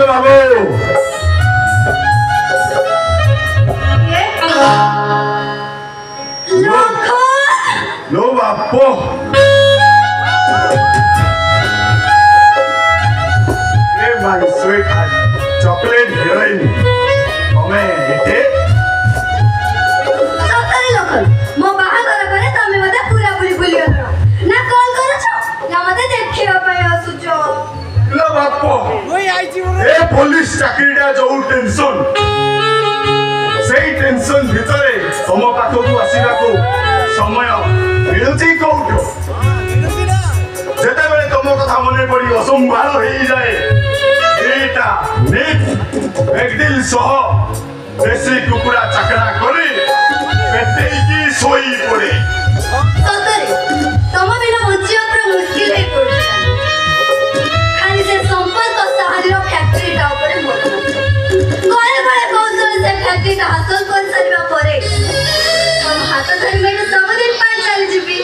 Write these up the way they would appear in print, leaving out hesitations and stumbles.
बाबू लो बापो ये my sweet chocolate heroine तमे एटे सतरे लोकल मो बाहागर करे तमे मते पूरा पूरी भूली गलो ना कॉल करू छ ना मते देखियो पय आसुचो लो बापो ओई आइची ए पुलिस चाकरीडा जो टेंशन सेई टेंशन भितरे तम पाखकु आसीबा को समय मिलुची कोठो जेते बेले तम कथा मने पड़ी असंभाल होई जाए एटा नेट एकदिल सह देसी कुकुड़ा चाकरा करी पेटेई की सोई पड़े सतरे तम बिना बचिया पर मुश्किल है पड़ खाली से संपर्क सहारा फैक्ट्री टा ऊपर मोर कोले कोले कौशल से फैक्ट्री टा हासिल कर सरिबा परे हम हाथ धरि मेरे सब दिन पान चल जिबी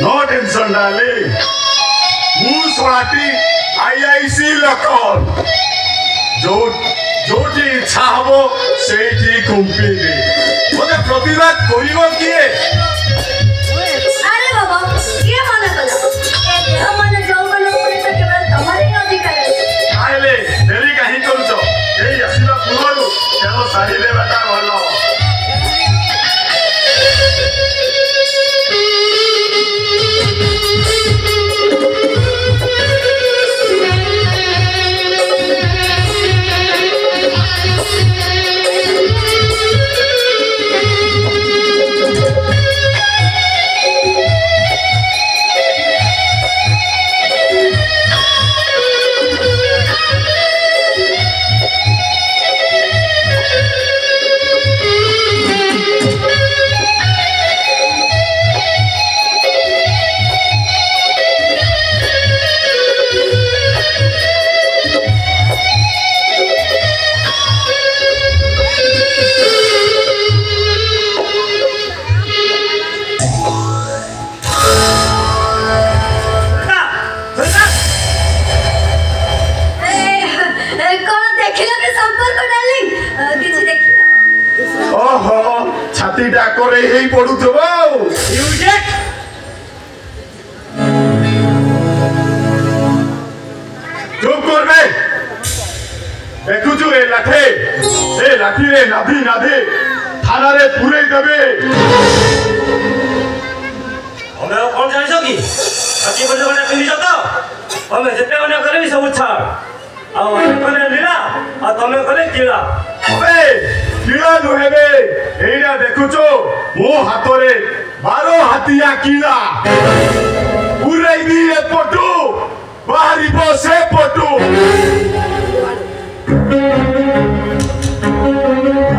नो टेंशन डार्लिंग मु सोलाटी आईआईसी लकन जोटी इच्छा हबो सेठी कुंपीगे मते प्रतिवाद करिवो किए अरे बाबा के मना कला ए देह मन जो मन पड़े तो केवल तुम्हारे अधिकार है आइले देरी काहे करूछो एई आसीबा पुरनु चलो साइले बेटा भलो छातीटा करे हेई पडुथबो यूजेट चुप करबे देखुछु ए लाठी रे नाधी थाना रे पुरे देबे हमें कोन जानिसो की अति बजे बजे पिनिसो तो हमें जेते मने करबी सब छाड़ आ करे लीला आ तमे करे कीड़ा अबे कीड़ा नुहेबे एइडा देखुछो मो हातरे 12 हातिया कीड़ा पुरैबी ए पटु बाहरी बसे पटु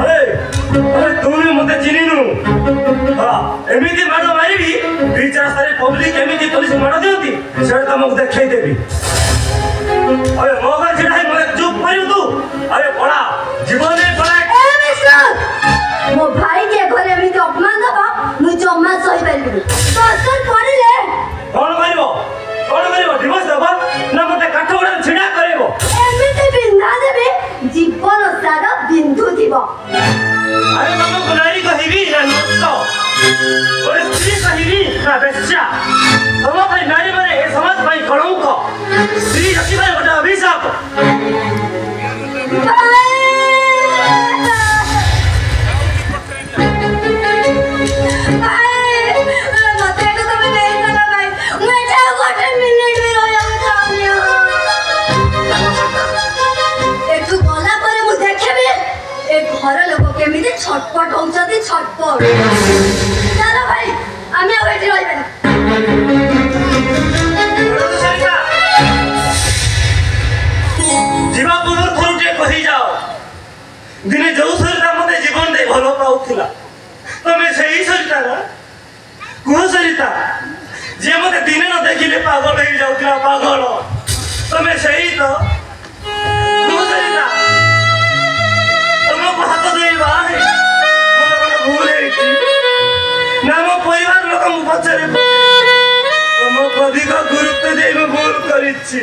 अरे तू भी मते चिनिनु हां एमिति माडो मारिबी बीच रास्तारे पब्लिक एमिति पुलिस माडो देउती सेटा तमक देखाई देबी अरे मोगा छिड़ाई मने चुप करियो तू अरे पड़ा जीवने पड़ा ए मिस्टर मो भाई के घरे एमिति अपमान दबा मु जम्मा सही पाइबी सर पड़िले कोन मारिबो डिवोर्स दबा ना मते काठ उडा छिड़ा करेबो एमिति बिंधा देबे जीवन सारा बिंदु दिबो अरे तमक नारी कहिबी ना नतो ओरे स्त्री कहिबी ना बेच्चा तम भाई नारी माने ए समाज भाई कलंक स्त्री रखी भाई गोटे अभिशाप घर लोक केमिति छटपट होउछथि छटपट चलो भाई आमे आ एठी रहिबे जीवा पुनर थरुटे कहि जाओ दिने जो सरिता मते जीवन दे भलो पाउथिला तमे सेही सरिता ना को सरिता जे मते दिने न देखिले पागल होई जाउथिला पागल तमे सेही तो को सरिता तमको हाथ देबा है मोर भूल है ना मो परिवार लोक मु पछरे तमको अधिक गुरुत्व देबे भूल करिछि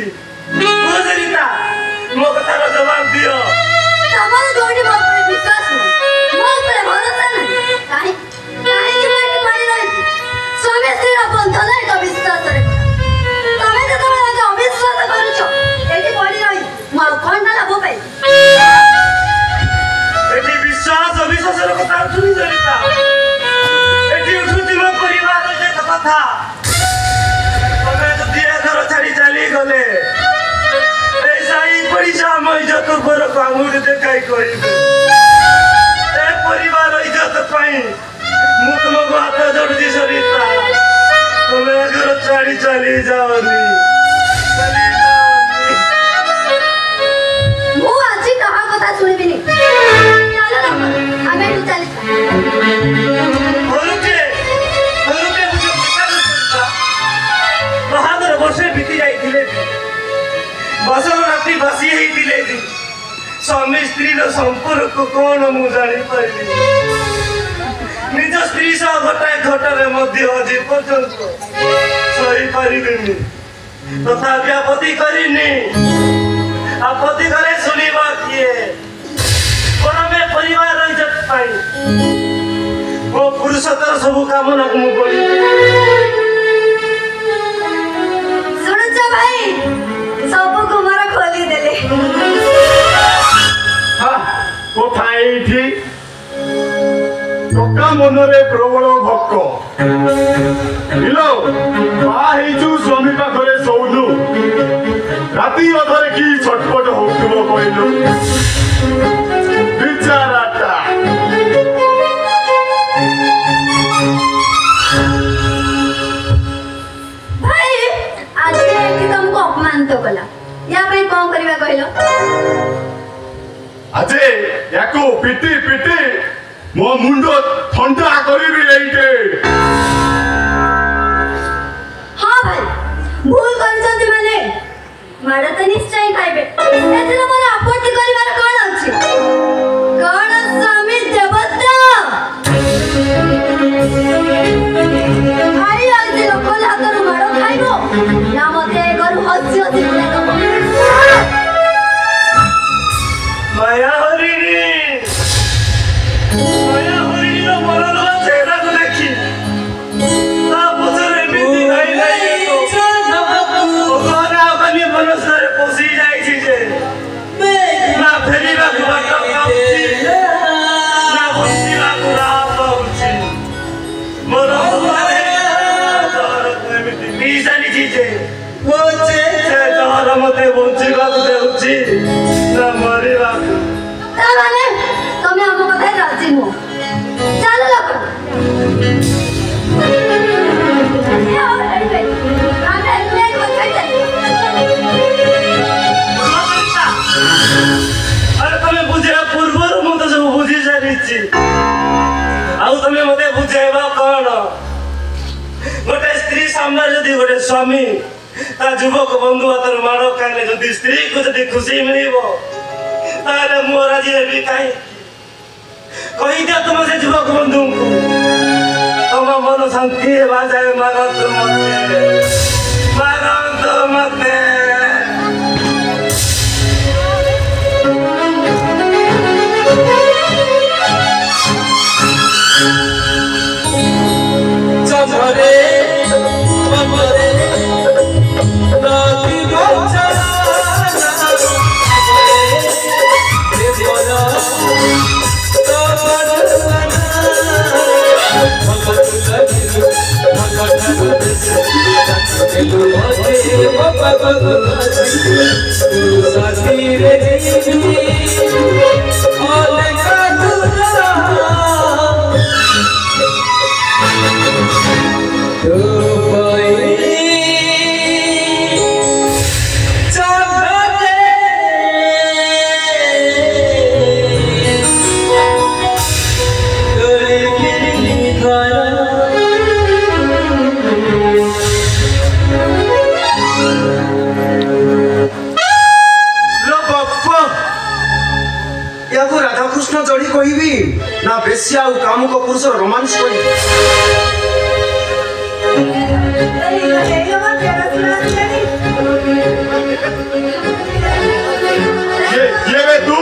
କଥା ଶୁଣି ସରିତା ଏଠି ଉଠୁଛି ମୋ ପରିବାର ଯେତେ କଥା ତମେ ଯଦି ଏ ଘର ଛାଡ଼ି ଚାଲିଗଲେ এই সাই পয়সা আমি ইজ্জত উপর আঙুলি দেখাই কইবে এ পরিবার ইজ্জত পাই মু তোমাকে হাত জড়ুছি সরিতা তুমি ঘর ছাড়ি চলি যাওনি মু আজি কাহা কথা শুনিবিনি চলো না আমি একটু চালি হলুকে বুঝো কথা বাহাদুর বর্ষে বিতি যাইছিলে বসর রাতি বাসি হইছিলে স্বামী স্ত্রীর সম্পর্ক কোন মু জানি পাইলি নিজ স্ত্রী সহ ঘটায় ঘটারে মধ্যে আজ পর্যন্ত সহি পারিবিনি তথাপি আপত্তি করিনি আপত্তি করে শুনিবা কিয়ে পরমে পরিবার ইজ্জত পাই ও পুরুষত্বর সবু কামনা মু করি শুনুছ ভাই সবু কুমার খোলি দেলে কোথায় এইটি ଟଙ୍କା ମନରେ ପ୍ରବଳ ଭକ୍ତ ବାହା ହେଇଛୁ ସ୍ୱାମୀ ପାଖରେ ଶୋଉନୁ ରାତି ଅଧରେ କି ଛଟପଟ ହଉଥିବ କହିଲୁ ବିଚାରାଟା ଭାଇ ଆଜି ଏଠି ତମକୁ ଅପମାନିତ କଲା ୟା ପାଇଁ କଣ କରିବା କହିଲ ଆଜି ୟାକୁ ପିଟି ପିଟି ମୋ ମୁଣ୍ଡ ଥଣ୍ଡା କରିବି ଏଇଠି ହଁ ଭାଇ ଭୁଲ କରିଛନ୍ତି ମାନେ ମାଡ଼ ତ ନିଶ୍ଚୟ ଖାଇବେ ଏଥିରେ ମୋର ଆପତ୍ତି କରିବାର କଣ ଅଛି କଣ ସ୍ୱାମୀ ଦେବତା ଭାଇ ଆଜି ଲୋକ ହାତରୁ ମାଡ଼ ଖାଇବ ନା ମତେ ଘରୁ ହସି ହସି ବୁଲେଇ ଦବ মায়া হরিণী মরণ চেহারাକୁ দেখি ତା ପଛରେ ଏମିତି ନାଇଁ ନାଇଁ ମନୁଷ୍ୟରେ ପଶି ଯାଇଛି ଯେ ନା ଫେରିବାକୁ ବାଟ ପାଉଛି ନା ବଞ୍ଚିବାକୁ ରାହ ପାଉଛି ମୋର ଏମିତି ପିଇ ଚାଲିଛି ଯେ ସେ ଡର ମତେ ବଞ୍ଚିବାକୁ ଦେଉଛି ନା ମରିବାକୁ ତାମାନେ ତମେ ଆମ କଥାରେ ରାଜି ନୁହଁ ଚାଲ ଲୋକ ଆରେ ତମେ ବୁଝେଇବା ପୂର୍ବରୁ ମୁଁ ତ ସବୁ ବୁଝି ସାରିଛି ଆଉ ତମେ ମତେ ବୁଝେଇବ କଣ ଗୋଟେ ସ୍ତ୍ରୀ ସାମ୍ନାରେ ଯଦି ଗୋଟେ ସ୍ୱାମୀ ତା ଯୁବକ ବନ୍ଧୁ ହାତରୁ ମାଡ଼ ଖାଇଲେ ଯଦି ସ୍ତ୍ରୀକୁ ଯଦି ଖୁସି ମିଳିବ ତାହେଲେ ମୁଁ ରାଜି ହେବି କାହିଁ କହିଦିଅ ତୁମ ସେ ଯୁବକ ବନ୍ଧୁଙ୍କୁ ତମ ମନ ଶାନ୍ତି ହେବା ଯାଏ ମାରନ୍ତୁ ମତେ চমরে চমরে রাতি বাঁচা ना बेसिया और कामुक पुरुष रोमांस कोई ये वे तू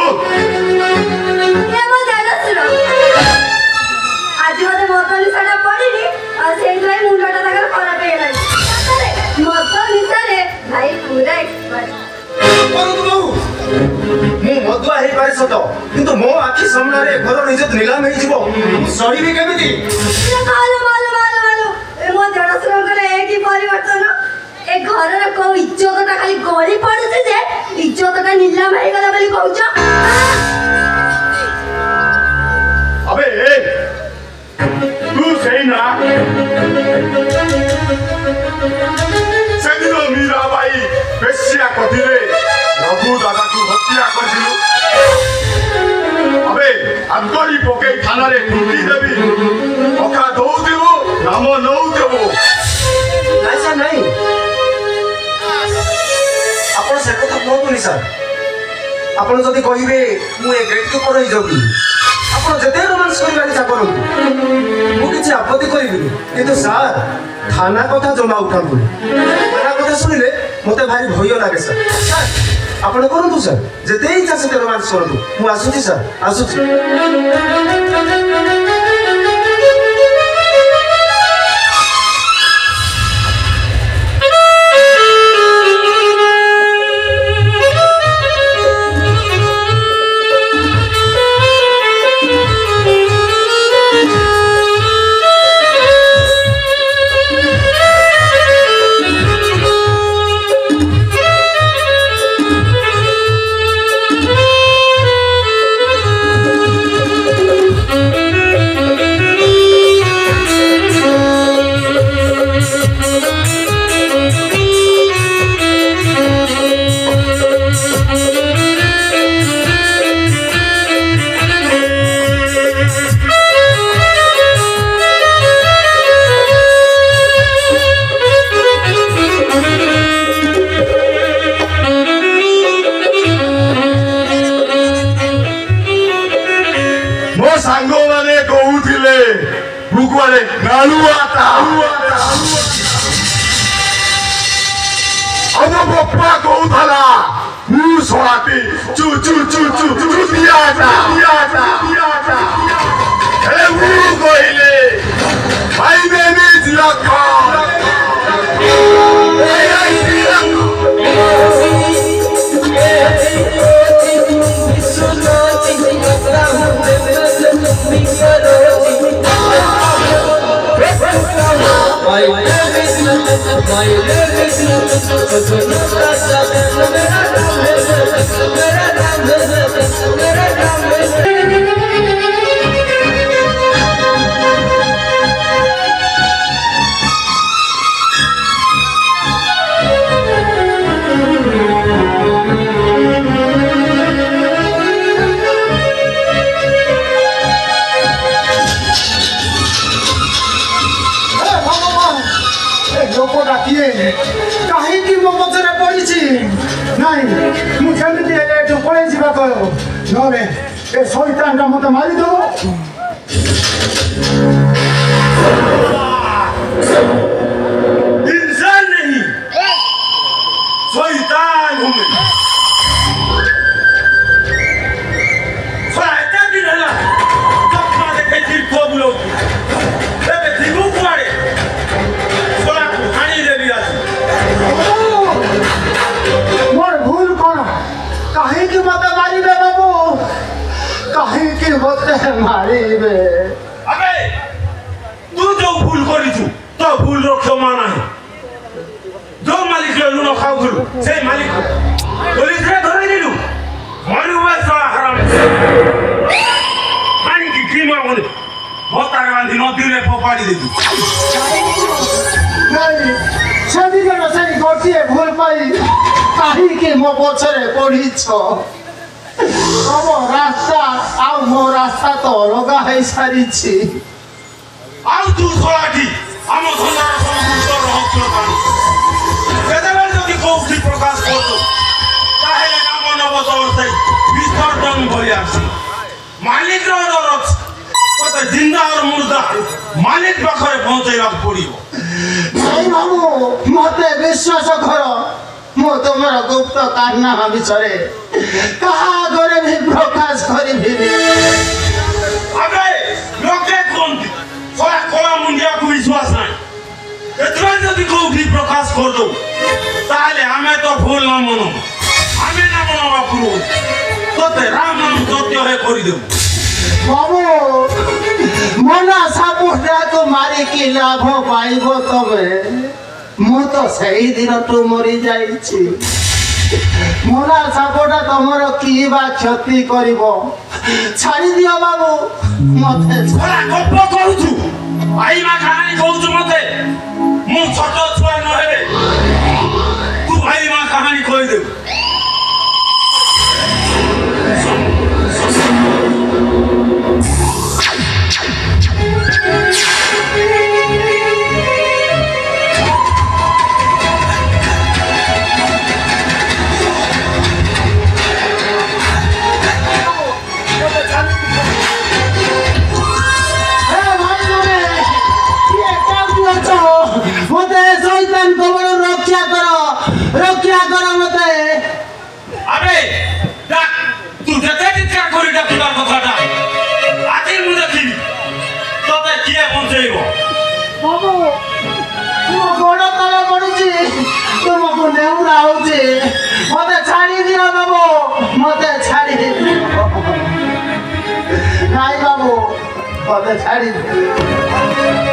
ये मो देलसुर आज मते मोतली साडा पडिनी आ सेई भाई मुंडटा तकर खराब हे गेला मोतली सारे भाई पूरा एक्सपर्ट मु मधुआ हे पारे सत किंतु मो आखि सामने घर इज्जत नीलाम हो सही केमिति मालो मालो मालो मालो ए मो जड़सर करे एकी परिवर्तन ए घर रे को इज्जतटा खाली गली पड़ुছে जे इज्जतटा नीलाम हो गला बोली कहउछ अबे तू सही ना सेदिन मीरा बाई बेसिया कथिले रघु दादा को हत्या कर दिलु अबे अंतरी पके थाना रे टूटी देबी ओका दौ देबो नाम नौ देबो ऐसा नहीं आपण से कथा कहतुनी सर आपण जदि कहिबे मु ए गेट के पर जबी आपण जते रोमांस करबा इच्छा करू मु किछि आपत्ति करिबि किंतु सर थाना कथा जमा उठाबु थाना कथा सुनिले मते भारी भय लागे सर आपण करंतु सर जते इच्छा से रोमांस करंतु मु आसुची सर आसुची मालिक पाखरे पहुंचेगा पड़ो नहीं बाबू मते विश्वास कर मु तुमर गुप्त कारनामा विषय कहा घरे भी प्रकाश करी अबे लोके कोंती सोया कोला मुंडिया को विश्वास नहीं एतरा जदि कोठी प्रकाश कर दो ताले हमें तो भूल ना मनो हमें ना मनो बापू तो ते राम नाम तो हे कर देबो बाबू मना सापुटा को मारी की लाभ पाइबो तबे मु तो सही दिन तू मरी जाइछि मना सापुटा तमर की बा क्षति करिवो छाड़ी दियो बाबू मते छोरा गप कहूछु आई मा कहानी कहूछु मते मु छोट छुआ न हेबे तू भाई मा कहानी कहि देबो मते शैतान कबड़ रक्षा करो मते अबे डाक तू जते चित्का करी डाकुदार कथाटा आते मु देखिबी तते किए पहुंचेइबो बाबू तुम गोड़ तले पड़ुची तुमको नेउरा होची मते छाड़ी दियो बाबू मते छाड़ी दियो नाई बाबू मते छाड़ी दियो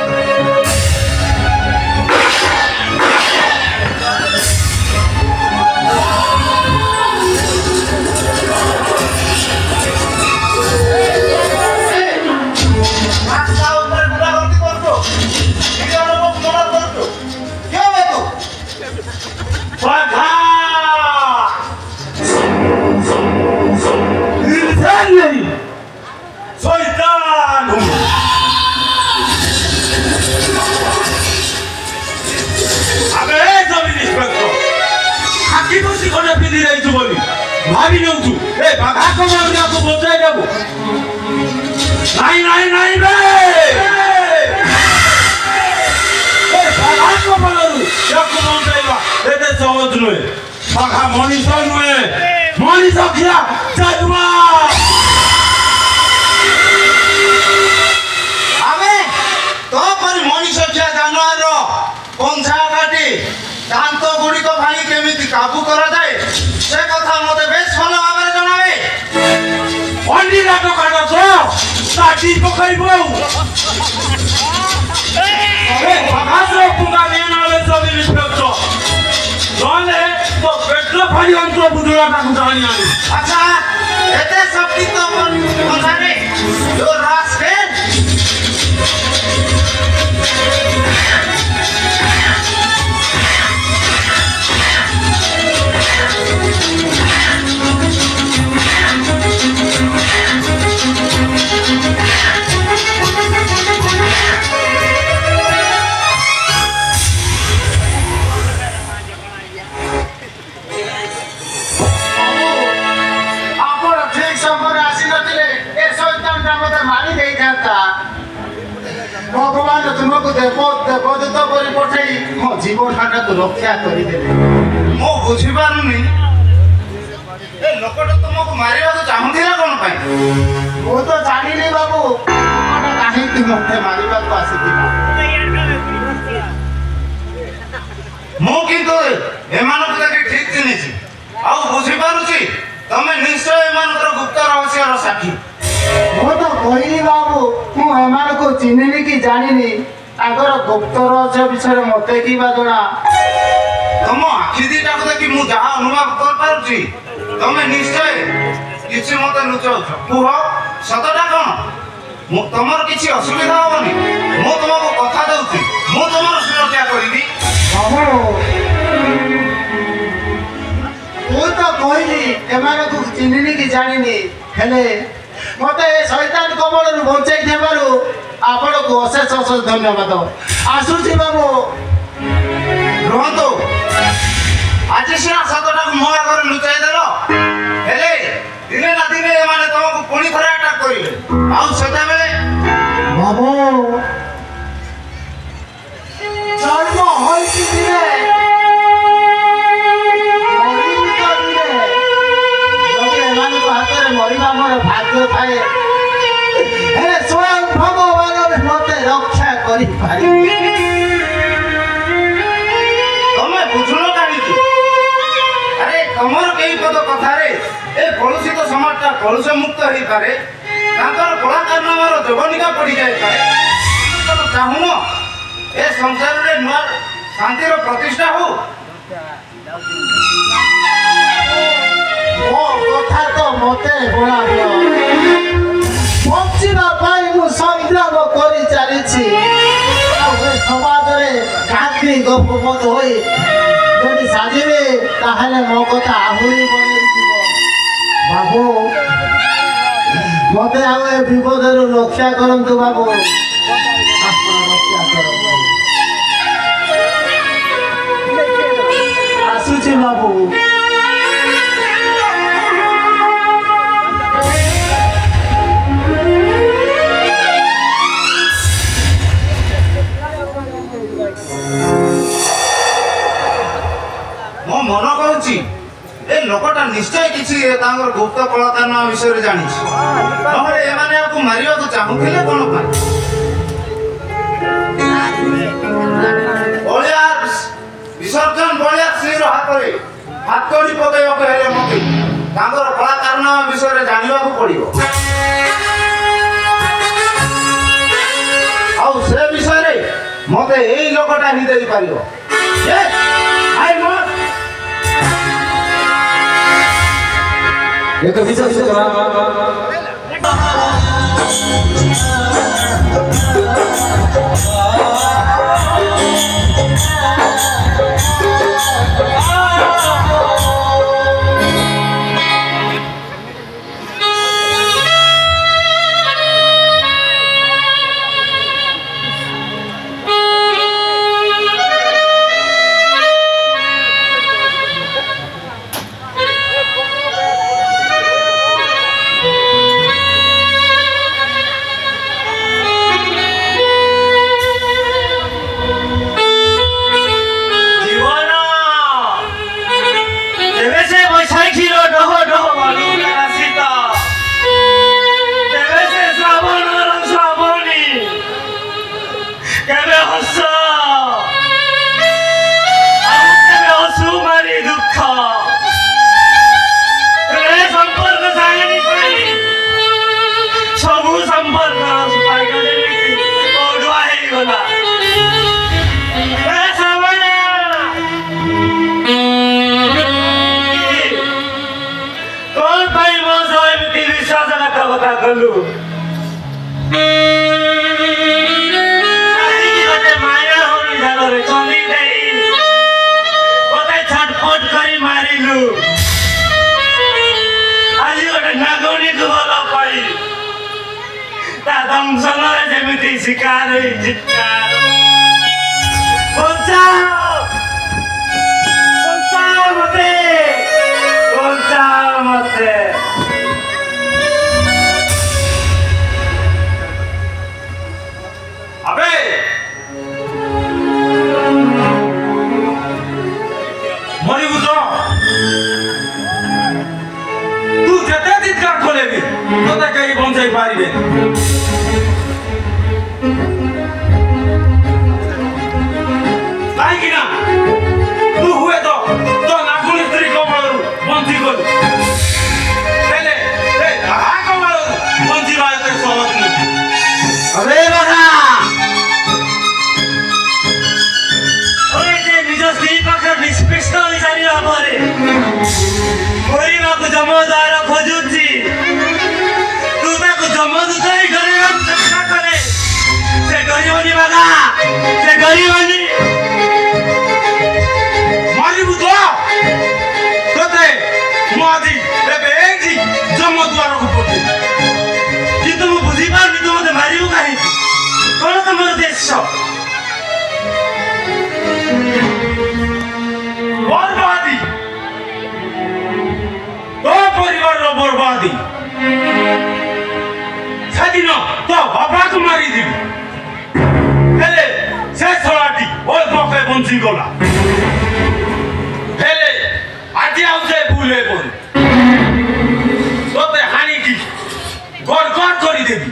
भाभी नहीं तू ए बाघा को मार को बचाई देबो नहीं बे ए बाघा को मारू याको बचाईबा एते सहज नय बाघा मनीष नय मनीष खिया जादुआ आमे तो पर मनीष खिया जानवर पंछा काटी दांत गुडी को भाई केमिति काबू करा जाए से कथा मते बेस भलो भाबरे जणावे अंडी लाटो काटा तो साटी पकइबो ए बाघासो पुंगा नेनाले सभी लिखतो नले तो पेट्रो फाड़ी अंत बुदुला टाकु जानी आनी अच्छा एते शक्ति तो पंछारे जो रास के भगवान तुमको देवदूत कर पठाई मो जीवन हाटा तो रक्षा करी देले मो बुझी पारुनी ए लोकटा तुमको मारिबा तो चाहुथिला कोन पाई मो तो जानि नै बाबू कोटा काहे कि मते मारिबा को आसीथिला मो किंतु एमानक देखि ठीक चिनिछि आ बुझी पारुछि तमे निश्चय एमानकर गुप्त रहस्यर साक्षी मो तो कहली बाबू मु एमान को चिन्हनी कि जानिनी आगर गुप्त रहस्य विषय मते की बा जणा तुम आखि दिटा को देखि मु जहा अनुभव कर पारुछि तमे निश्चय किछि मते लुचाउ कुह सतटा कोन मु तमर किछि असुविधा होबनी मु तुमको कथा दउछि मु तमर सुरक्षा करिबी बाबू मु तो कहली एमान को चिन्हनी कि जानिनी हेले मते शैतान कमल बचाई देबारु आपण को अशेष अशेष धन्यवाद आसुची बाबू रहतो आज सिना सतटा को मोया कर लुचाई देलो हेले दिने ना दिने माने तुमको पुणी थरे अटैक करिले आ सेटा बेले बाबू जन्म होई कि दिने मरिबा मोर भाग्य थाए हेले स्वयं भगवान मते रक्षा करि पारि तमे बुझलो कानी अरे कमर केई पद कथा रे ए कलुषित समाजटा कलुष मुक्त हो पारे कला कारनामार जवनिका पड़ जाए तुम चाहून ए संसार रे नुआ शांतिर प्रतिष्ठा हो मो कथा तो मते बोला बचिबा पाई मु संग्राम करि चलीछि समाज रे गांधी गप मत होई जदि साजिबे ताहले मो कथा आहुरी बने बाबू मते आवे विपदर रक्षा करंतु बाबू आसुची बाबू मो मन करुची ए लोकटा निश्चय किसी गुप्त कलाकारना विषय जानी मारिया चाहूले कौन विसर्जन बलिया श्री हाथ में हाथ कड़ी पकड़ मत कलाकारना विषय जानवा पड़ो से विषय मत यही लोकटा ही दे पार एक विशेष शिकार मते अबे मरी बुझो तू जते दिक्कत खोलेबी तते कहीं बंचाई पारिबे काई किना तू हुए तो नागुनी स्त्री कमलरू बंची गलु पहले ए हा कमलरू बंची बायते सहज नहीं अबे बाबा ओए जे निज स्त्री पाखर निष्पिष्ट होई जानी बाबरे कोई जमदार खोजुची तू ताको जमदूताई घरे चेष्टा करे से गरीबनी बाबा से गरीबनी मारिबु तो तते मादी एबे एजी जमदुआर को पटे কিন্তু ମୁଁ ବୁଝିପାରୁନି ତୁ ମୋତେ ମାରିବୁ କାହିଁକି କଣ ତମର ଉଦ୍ଦେଶ୍ୟ बर्बादी तो परिवार रो बर्बादी सेदिन तो बाबा को मारी दिबी हेले से छलाटी ओय पके बंची गला हेले आजी आउसे भूले बोल तोते हानि की गड़ गड़ करी देबी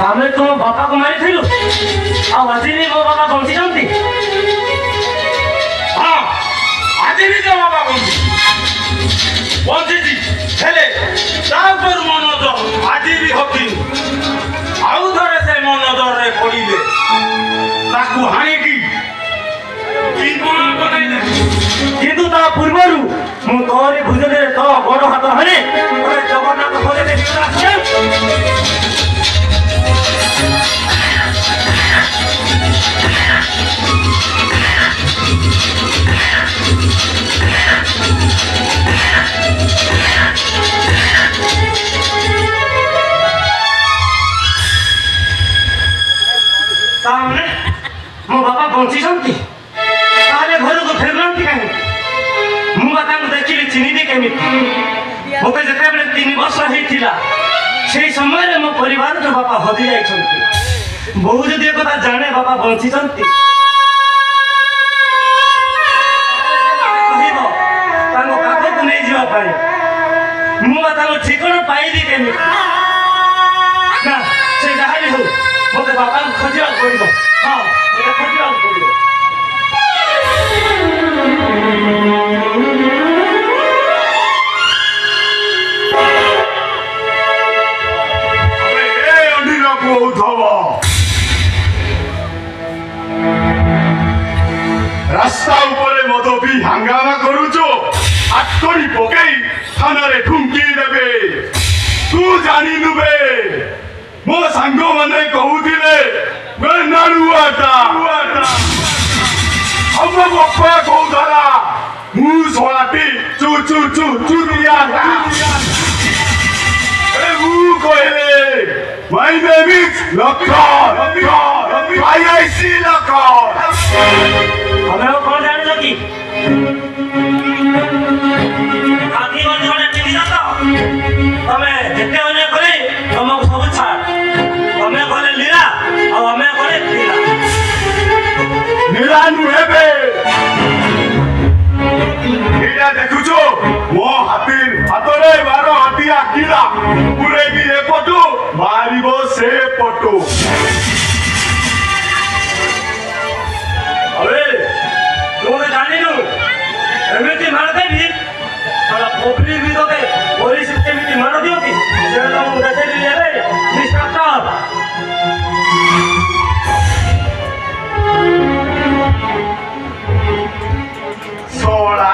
ଆମେ ତମ ବାପାକୁ ମାରିଥିଲୁ ଆଉ ଆଜି ବି ମୋ ବାପା ବଞ୍ଚିଛନ୍ତି हाँ आज भी तो बाबा बंची ତାପରେ ମୋ ନଜର ଆଜି ବି ହକି ଆଉ ଥରେ ସେ ମୋ ନଜରରେ ପଡ଼ିଲେ ତାକୁ ହାଣିକି କିନ୍ତୁ ତା ପୂର୍ବରୁ ମୁଁ ତୋରି ଭୁଜରେ ତୋ ଗୋଡ଼ ହାତ ହାଣେ ଜଗନ୍ନାଥ ଭଜରେ ତାମାନେ ମୋ ବାପା ବଞ୍ଚିଛନ୍ତି ତାହେଲେ ଘରକୁ ଫେରୁନାହାନ୍ତି କାହିଁକି ମୁଁ ବା ତାଙ୍କୁ ଦେଖିଲି ଚିହ୍ନିବି କେମିତି ମୋତେ ଯେତେବେଳେ 3 ବର୍ଷ ହେଇଥିଲା ସେଇ ସମୟରେ ମୋ ପରିବାରର ବାପା ହଜି ଯାଇଛନ୍ତି ବୋହୁ ଯଦି ଏକଥା ଜାଣେ ବାପା ବଞ୍ଚିଛନ୍ତି କହିବ ତାଙ୍କ ପାଖକୁ ନେଇଯିବା ପାଇଁ ମୁଁ ବା ତାଙ୍କ ଠିକଣା ପାଇବି କେମିତି ନା ସେ ଯାହା ବି ହଉ ମୋତେ ବାପାଙ୍କୁ ଖୋଜିବାକୁ ପଡ଼ିବ ହଁ ମୋତେ ଖୋଜିବାକୁ ପଡ଼ିବ रास्ता उपरे मद पी हंगामा करुचो आटकड़ी पकई थानारे ठुमकी देबे तू जानी नुबे मो सांगो माने कहूथिले नारुआटा हम बप्पा कहूथला मु सोलाटी चू चू चू चूतियाटा ए मु कहले my name is Lakhan IIC Lakhan हमें वो कौन जाने लगी आगे वाले वाले टीवी जाता हमें जितने वाले करे हमको सब छाड़ हमें करे लीला और हमें करे लीला नीला नुहेबे एटा देखुचो मो हाथीर हातरे 12 हाथिया कीड़ा पुरे की ए पटो मारिबो से पटो अबे तुमने जानी नु एमिति मारते भी साला पोपली भी दोते पुलिस एमिति मार दियो कि सेना को देते लिए रे निष्ठाता सोला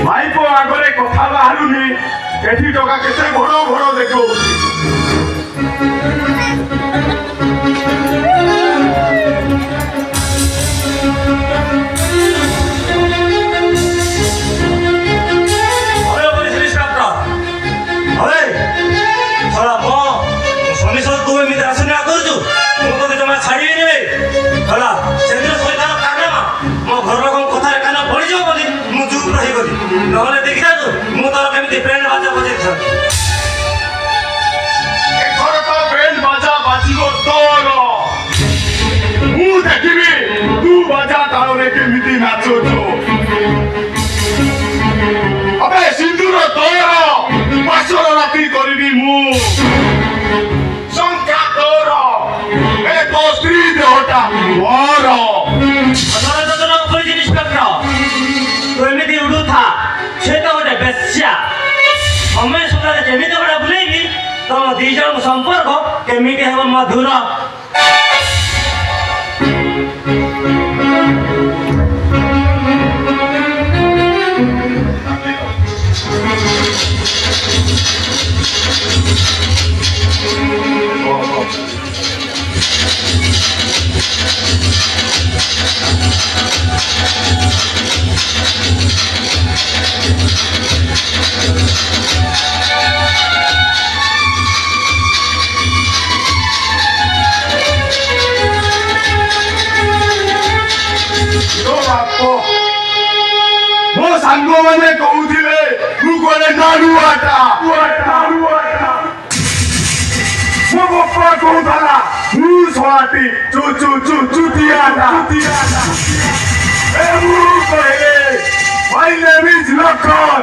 माइको आगरे कथा बाहरुनी एठी टका केते घोड़ो घोड़ो देखो नहले देखि जा मु तोर केमिति बैंड बाजा बजे छ एथर तो बैंड बाजा बाजिबो तोर मु देखिबी तू बाजा ताळरे केमिति नाचो छो अबे सिंदूर तोर पासर राती करबी मु संख्या तोर ए तो स्त्री देहटा मोर अदर जन कोई जिनिस करता तो एमिति उडू था सेटा गोटे बेस्या हमें सुनारे केमिति बड़ा बुलेगी तो दी जन संपर्क केमिति हेबो मधुर मो सांगो माने कहूथिले तू कोले नारुआटा मो बप्पा कहूथला मु सोलाटी चू चू चू चूतियाटा ए मु कहले माय नेम इज लखन